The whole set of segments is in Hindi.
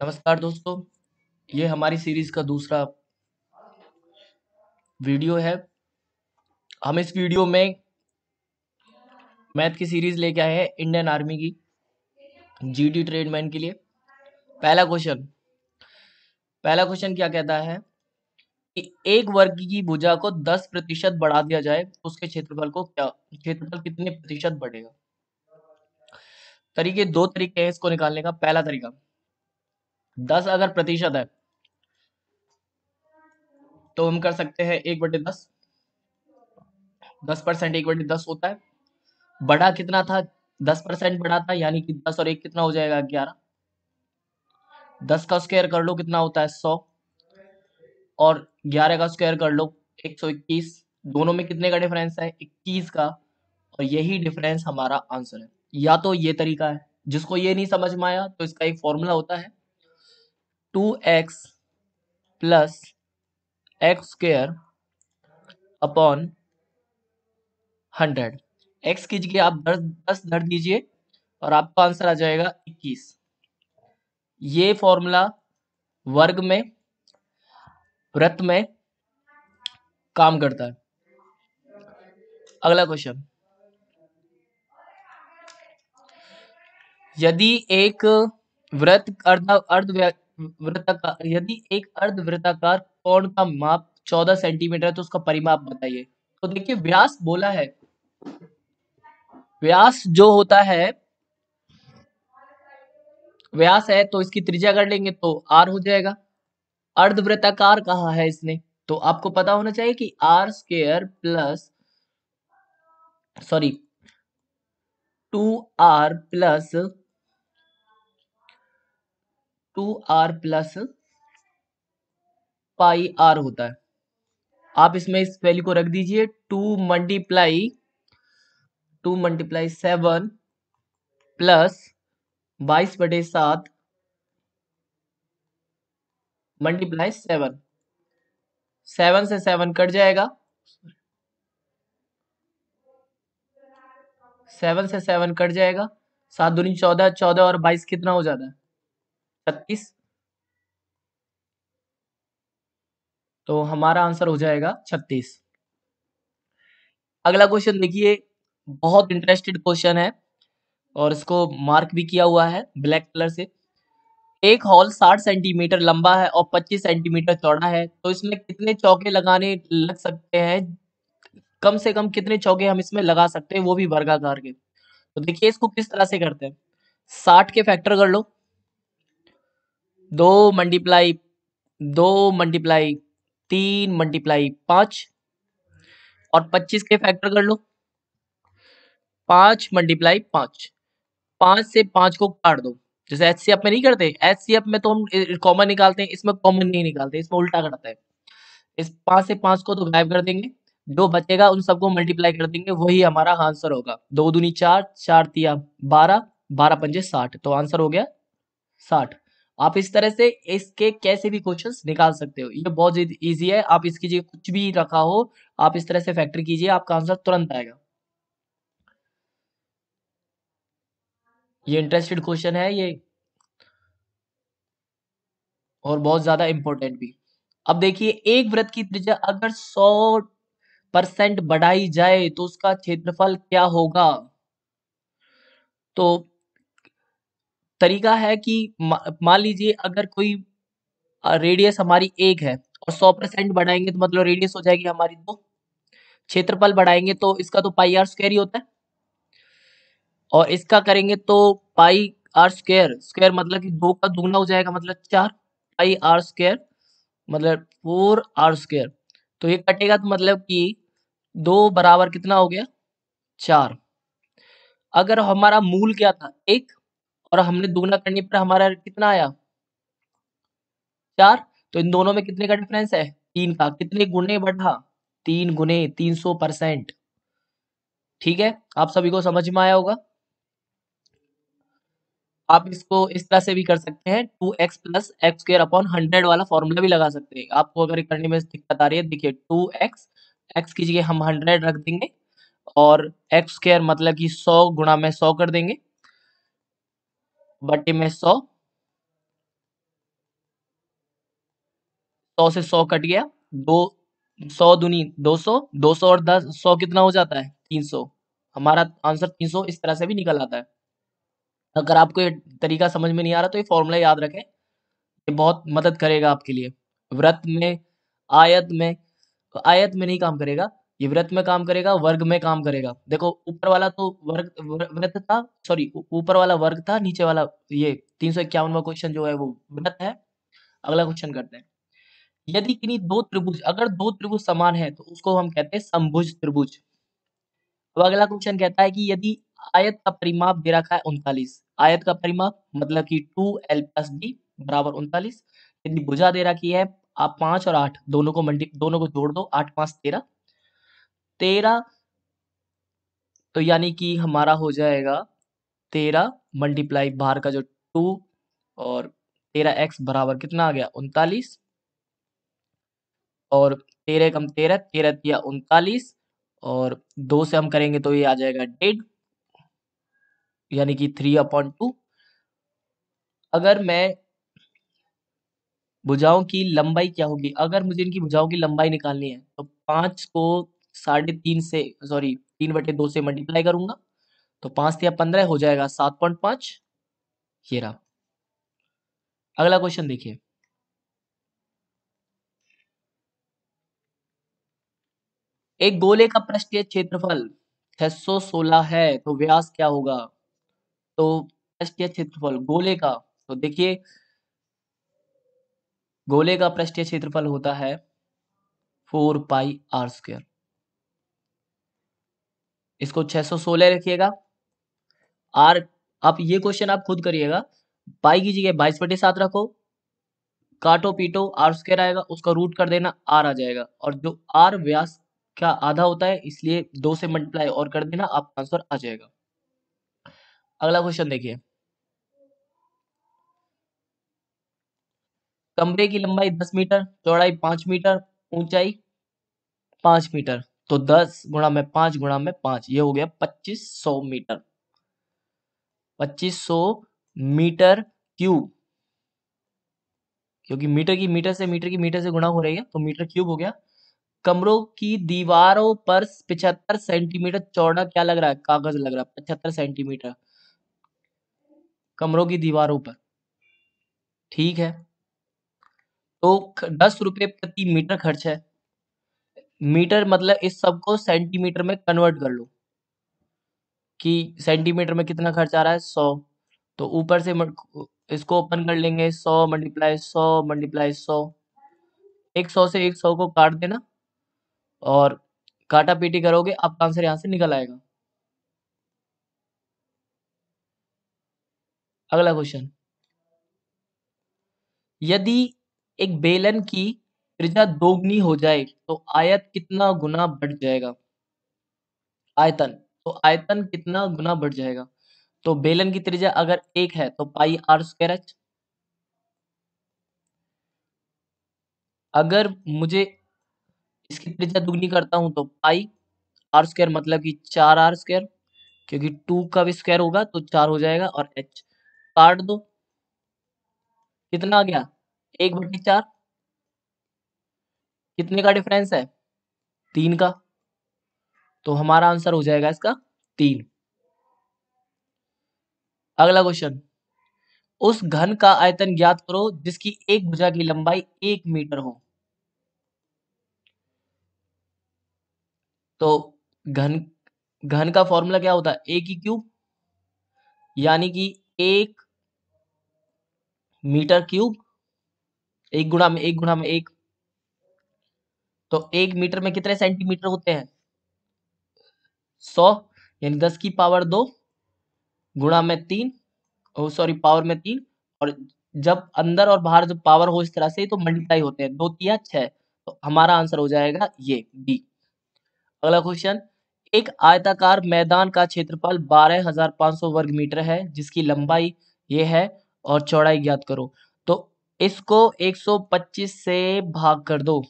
नमस्कार दोस्तों, ये हमारी सीरीज का दूसरा वीडियो है। हम इस वीडियो में मैथ की सीरीज लेके आए हैं इंडियन आर्मी की जीडी ट्रेडमैन के लिए। पहला क्वेश्चन क्या कहता है कि एक वर्ग की भुजा को 10% बढ़ा दिया जाए तो उसके क्षेत्रफल कितने प्रतिशत बढ़ेगा। दो तरीके हैं इसको निकालने का। पहला तरीका, 10 अगर प्रतिशत है तो हम कर सकते हैं 1/10। 10% 1/10 होता है। बढ़ा कितना था? 10% बढ़ा था, यानी कि 10 और 1 कितना हो जाएगा? 11। 10 का स्क्वायर कर लो, कितना होता है? 100। और 11 का स्क्वायर कर लो, 121। दोनों में कितने का डिफरेंस है? 21 का। और यही डिफरेंस हमारा आंसर है। या तो ये तरीका है, जिसको ये नहीं समझ में आया तो इसका एक फॉर्मूला होता है 2x plus x square upon 100। X की जगह आप 10 धर दीजिए और आपका आंसर आ जाएगा 21। ये फॉर्मूला वर्ग में, वृत्त में काम करता है। अगला क्वेश्चन, यदि एक अर्धवृत्ताकार कोण का माप 14 सेंटीमीटर है तो उसका परिमाप बताइए। तो देखिए, व्यास बोला है। व्यास जो होता है, व्यास है तो इसकी त्रिज्या कर लेंगे तो r हो जाएगा। अर्धवृत्ताकार कहा है इसने, तो आपको पता होना चाहिए कि r square plus sorry 2r plus pi r होता है। आप इसमें इस वैल्यू को रख दीजिए। 2 मल्टीप्लाई 7 प्लस 22/7 मल्टीप्लाई 7। 7 से 7 कट जाएगा। 7 से 7 कट जाएगा। 7 दूनी 14, 14 और 22 कितना हो जाता है? 36। तो हमारा आंसर हो जाएगा 36। अगला क्वेश्चन देखिए, बहुत इंटरेस्टेड क्वेश्चन है और इसको मार्क भी किया हुआ है ब्लैक कलर से। एक हॉल 60 सेंटीमीटर लंबा है और 25 सेंटीमीटर चौड़ा है, तो इसमें कितने चौके लगाने लग सकते हैं? कम से कम कितने चौके हम इसमें लगा सकते हैं, वो भी वर्गाकार के। तो देखिए, इसको किस तरह से करते हैं। 60 के फैक्टर कर लो। 2 मल्टीप्लाई 3 मल्टीप्लाई 5 और 25 के फैक्टर कर लो। 5 मल्टीप्लाई 5। 5 से 5 को काट दो। जैसे एचसीएफ में नहीं करते, एचसीएफ में तो हम कॉमन निकालते हैं, इसमें कॉमन नहीं निकालते, इसमें उल्टा करते हैं। इस 5 से 5 को तो गायब कर देंगे, जो बचेगा उन सबको मल्टीप्लाई कर देंगे, वही हमारा आंसर होगा। 2 दूनी 4, 4 तिया 12, 12 पंजे 60, तो आंसर हो गया 60। आप इस तरह से इसके कैसे भी क्वेश्चंस निकाल सकते हो, ये बहुत इजी है। आप इसकी जगह कुछ भी रखा हो, आप इस तरह से फैक्टर कीजिए, आपका आंसर तुरंत आएगा। ये इंटरेस्टेड क्वेश्चन है ये, और बहुत ज्यादा इंपॉर्टेंट भी। अब देखिए, एक वृत्त की त्रिज्या अगर 100% बढ़ाई जाए तो उसका क्षेत्रफल क्या होगा। तो तरीका है कि मान लीजिए अगर कोई रेडियस हमारी 1 है और 100% बढ़ाएंगे तो मतलब रेडियस हो जाएगी हमारी 2। क्षेत्रफल बढ़ाएंगे तो इसका तो पाई आर स्क्वायर ही होता है, और इसका करेंगे तो पाई आर स्क्वायर। स्क्वायर मतलब कि 2 का दुगना हो जाएगा, मतलब 4। पाई आर स्क्वायर मतलब 4r स्क्वायर। तो ये कटेगा तो मतलब कि 2 बराबर कितना हो गया? 4। अगर हमारा मूल क्या था? 1, और हमने दुगना करने पर हमारा कितना आया? 4। तो इन दोनों में कितने का डिफरेंस है? 3 का। कितने गुने बढ़ा? 3 गुने 300%। ठीक है, आप सभी को समझ में आया होगा। आप इसको इस तरह से भी कर सकते हैं, 2x plus x square upon 100 वाला फॉर्मूला भी लगा सकते हैं। आपको अगर करने में दिक्कत आ रही है, देखिए 2x, x की जगह हम 100 रख देंगे और एक्स स्क्वायर मतलब कि 100 गुणा में 100 कर देंगे, बटे में 100 100 से 100 कट गया, दो 100 दूनी 200, 200 और 10, 100 कितना हो जाता है 300। हमारा आंसर 300 इस तरह से भी निकल आता है। अगर आपको ये तरीका समझ में नहीं आ रहा तो ये फॉर्मूला याद रखें, ये बहुत मदद करेगा आपके लिए। वृत्त में, आयत में, आयत में नहीं काम करेगा, ये वृत्त में काम करेगा, वर्ग में काम करेगा। देखो ऊपर वाला तो वृत्त था, सॉरी ऊपर वाला वर्ग था, नीचे वाला ये 351वां क्वेश्चन जो है वो वृत्त है। अगला क्वेश्चन करते हैं। यदि किन्हीं दो त्रिभुज, अगर दो त्रिभुज समान है तो उसको हम कहते हैं समभुज त्रिभुज। अब अगला क्वेश्चन कहता है कि यदि आयत का परिमाप दे रखा है 39, आयत का परिमाप मतलब कि 2l प्लस d बराबर 39, यदि भुजा दे रखी है आप 5 और 8 दोनों को जोड़ दो, 8 5 13, 13 तो यानी कि हमारा हो जाएगा 13 मल्टीप्लाई बाहर का जो 2 और 13x बराबर कितना आ गया 39, और 13 कम 13, 13 तिया 39, और 2 से हम करेंगे तो ये आ जाएगा 1.5 यानी कि 3/2। अगर मैं भुजाओं की लंबाई क्या होगी, अगर मुझे इनकी भुजाओं की लंबाई निकालनी है तो 5 को 3.5 से, सॉरी 3/2 से मल्टीप्लाई करूंगा तो 5 या 15 हो जाएगा 7.5। ये रहा। अगला क्वेश्चन देखिए। एक गोले का पृष्ठीय क्षेत्रफल 616 है तो व्यास क्या होगा। तो पृष्ठीय क्षेत्रफल गोले का, तो देखिए गोले का पृष्ठीय क्षेत्रफल होता है 4πr²। इसको 616 रखिएगा। आर, आप ये क्वेश्चन आप खुद करिएगा, पाई की जगह 22/7 रखो, काटो पीटो r² आएगा, उसका रूट कर देना, r आ जाएगा, और जो r व्यास का आधा होता है इसलिए 2 से मल्टीप्लाई और कर देना, आपका आंसर आ जाएगा। अगला क्वेश्चन देखिए। कमरे की लंबाई 10 मीटर, चौड़ाई 5 मीटर, ऊंचाई 5 मीटर, तो 10 गुणा में 5 गुणा में 5, ये हो गया 2500 मीटर। 2500 मीटर क्यूब, क्योंकि मीटर की मीटर से गुणा हो रही है तो मीटर क्यूब हो गया। कमरों की दीवारों पर 75 सेंटीमीटर चौड़ा क्या लग रहा है, कागज लग रहा है 75 सेंटीमीटर कमरों की दीवारों पर, ठीक है। तो 10 रुपए प्रति मीटर खर्च है। मीटर मतलब इस सब को सेंटीमीटर में कन्वर्ट कर लो कि सेंटीमीटर में कितना खर्च आ रहा है 100, तो ऊपर से इसको ओपन कर लेंगे, 100 मल्टीप्लाई 100 मल्टीप्लाई 100, 100 से 100 को काट देना और काटा पीटी करोगे, आपका आंसर यहाँ से निकल आएगा। अगला क्वेश्चन। यदि एक बेलन की त्रिज्या दोगुनी हो जाए तो आयत कितना गुना बढ़ जाएगा। आयतन, तो आयतन कितना गुना बढ़ जाएगा। तो बेलन की त्रिज्या अगर 1 है तो πr²h। अगर मुझे इसकी त्रिज्या दुगनी करता हूं तो πr² मतलब कि 4r², क्योंकि 2 का भी स्क्वायर होगा तो 4 हो जाएगा, और h काट दो, कितना आ गया 1/4। कितने का डिफरेंस है 3 का, तो हमारा आंसर हो जाएगा इसका 3। अगला क्वेश्चन। उस घन का आयतन ज्ञात करो जिसकी एक भुजा की लंबाई 1 मीटर हो। तो घन घन का फॉर्मूला क्या होता है, ए की क्यूब, यानी कि 1 मीटर क्यूब, 1 तो 1 मीटर में कितने सेंटीमीटर होते हैं 100, यानी 10 की पावर 2 गुणा में 3, सॉरी पावर में 3, और जब अंदर और बाहर जब पावर हो इस तरह से तो मल्टीप्लाई होते हैं, 2 तिया 6, तो हमारा आंसर हो जाएगा ये डी। अगला क्वेश्चन। एक आयताकार मैदान का क्षेत्रफल 12,500 वर्ग मीटर है जिसकी लंबाई ये है और चौड़ाई ज्ञात करो। तो इसको 125 से भाग कर दो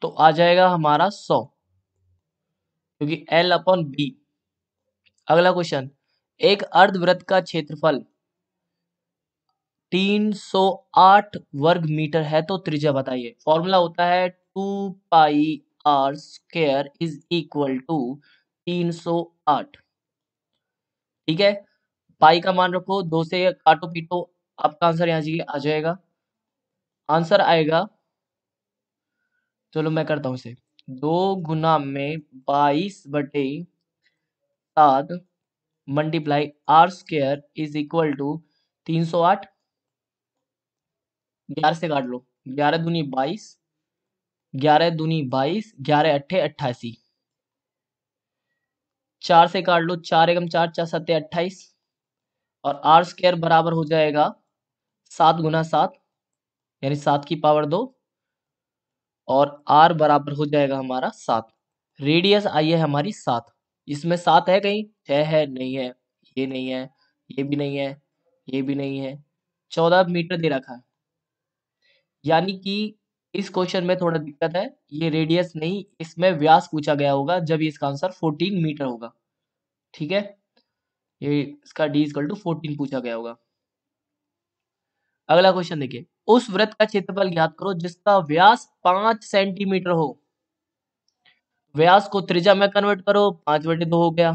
तो आ जाएगा हमारा 100, क्योंकि L/B। अगला क्वेश्चन। एक अर्धवृत्त का क्षेत्रफल 308 वर्ग मीटर है तो त्रिज्या बताइए। फॉर्मूला होता है 2πr² इज इक्वल टू 308। ठीक है, पाई का मान रखो, 2 से काटो पीटो, आपका आंसर यहाँ आ जाएगा। आंसर आएगा, चलो मैं करता हूँ इसे, 2 × 22/7 multiply r² is equal to 308। 11 से काट लो, 11 दूनी 22, 11 दूनी 22, 11 अट्ठे 88। 4 से काट लो, 4 एकम 4, 4 सत्ते 28, और r² बराबर हो जाएगा 7 × 7 यानी 7 की पावर 2, और r बराबर हो जाएगा हमारा 7। रेडियस आई है हमारी 7। इसमें 7 है कहीं? 6 है, नहीं है, ये नहीं है, ये भी नहीं है, ये भी नहीं है। 14 मीटर दे रखा है, यानी कि इस क्वेश्चन में थोड़ा दिक्कत है, ये रेडियस नहीं, इसमें व्यास पूछा गया होगा, जब इसका आंसर 14 मीटर होगा। ठीक है, ये इसका d = 14 पूछा गया होगा। अगला क्वेश्चन देखिए, उस वृत्त का क्षेत्रफल ज्ञात करो जिसका व्यास 5 सेंटीमीटर हो। व्यास को त्रिज्या में कन्वर्ट करो, 5/2 हो गया।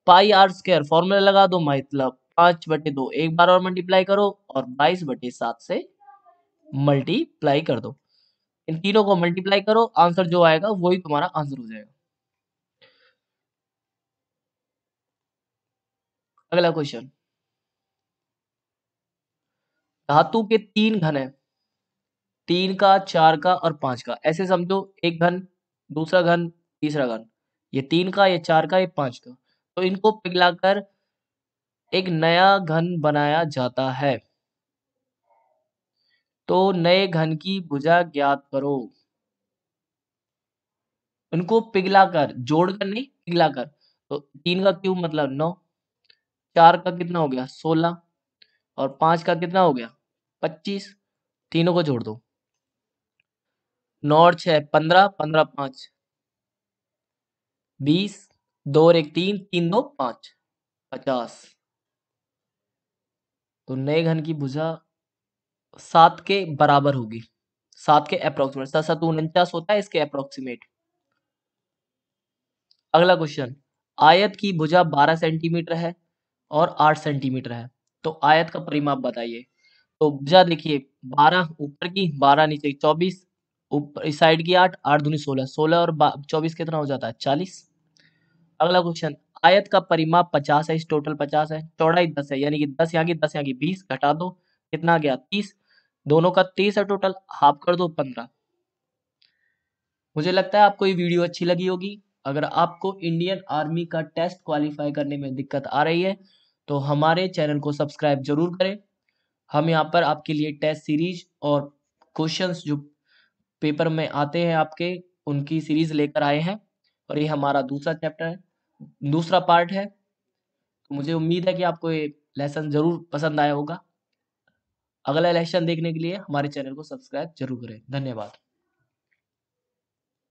πr² फॉर्मूला लगा दो, मतलब 5/2, एक बार और मल्टीप्लाई करो और 22/7 से मल्टीप्लाई कर दो। इन तीनों को मल्टीप्लाई करो, आंसर जो आएगा वही तुम्हारा आंसर हो जाएगा। अगला क्वेश्चन, धातु के 3 घन है, 3 का, 4 का और 5 का। ऐसे समझो, एक घन, दूसरा घन, तीसरा घन, ये 3 का, ये 4 का, ये 5 का। तो इनको पिघलाकर एक नया घन बनाया जाता है। तो नए घन की भुजा ज्ञात करो। उनको पिघलाकर, जोड़कर नहीं, पिघलाकर। तो 3 का क्यूब मतलब 9, 4 का कितना हो गया 16, और 5 का कितना हो गया 25। तीनों को जोड़ दो, 9 और 6 15, 15 5 20, 2 और 1 3, 3 2 5, 50। तो नए घन की भुजा 7 के बराबर होगी, 7 के अप्रोक्सीमेट। 7 7 49 होता है, इसके अप्रोक्सीमेट। अगला क्वेश्चन, आयत की भुजा 12 सेंटीमीटर है और 8 सेंटीमीटर है, तो आयत का परिमाप बताइए। तो भुजा देखिए, 12 ऊपर की, 12 नीचे की, 24, ऊपर इस साइड की 8, 8 दूनी 16, 16 और 24 कितना हो जाता है 40। अगला क्वेश्चन, आयत का परिमाप 50 है, इस टोटल 50 है, चौड़ाई 10 है, यानी कि 10 यहाँ की 10 यहाँ की 20, घटा दो, कितना गया 30, दोनों का 30 है टोटल, हाफ कर दो 15। मुझे लगता है आपको ये वीडियो अच्छी लगी होगी। अगर आपको इंडियन आर्मी का टेस्ट क्वालिफाई करने में दिक्कत आ रही है तो हमारे चैनल को सब्सक्राइब जरूर करें। हम यहाँ पर आपके लिए टेस्ट सीरीज और क्वेश्चंस जो पेपर में आते हैं आपके, उनकी सीरीज लेकर आए हैं, और ये हमारा दूसरा चैप्टर है, दूसरा पार्ट है। तो मुझे उम्मीद है कि आपको ये लेसन जरूर पसंद आया होगा। अगला लेसन देखने के लिए हमारे चैनल को सब्सक्राइब जरूर करें। धन्यवाद।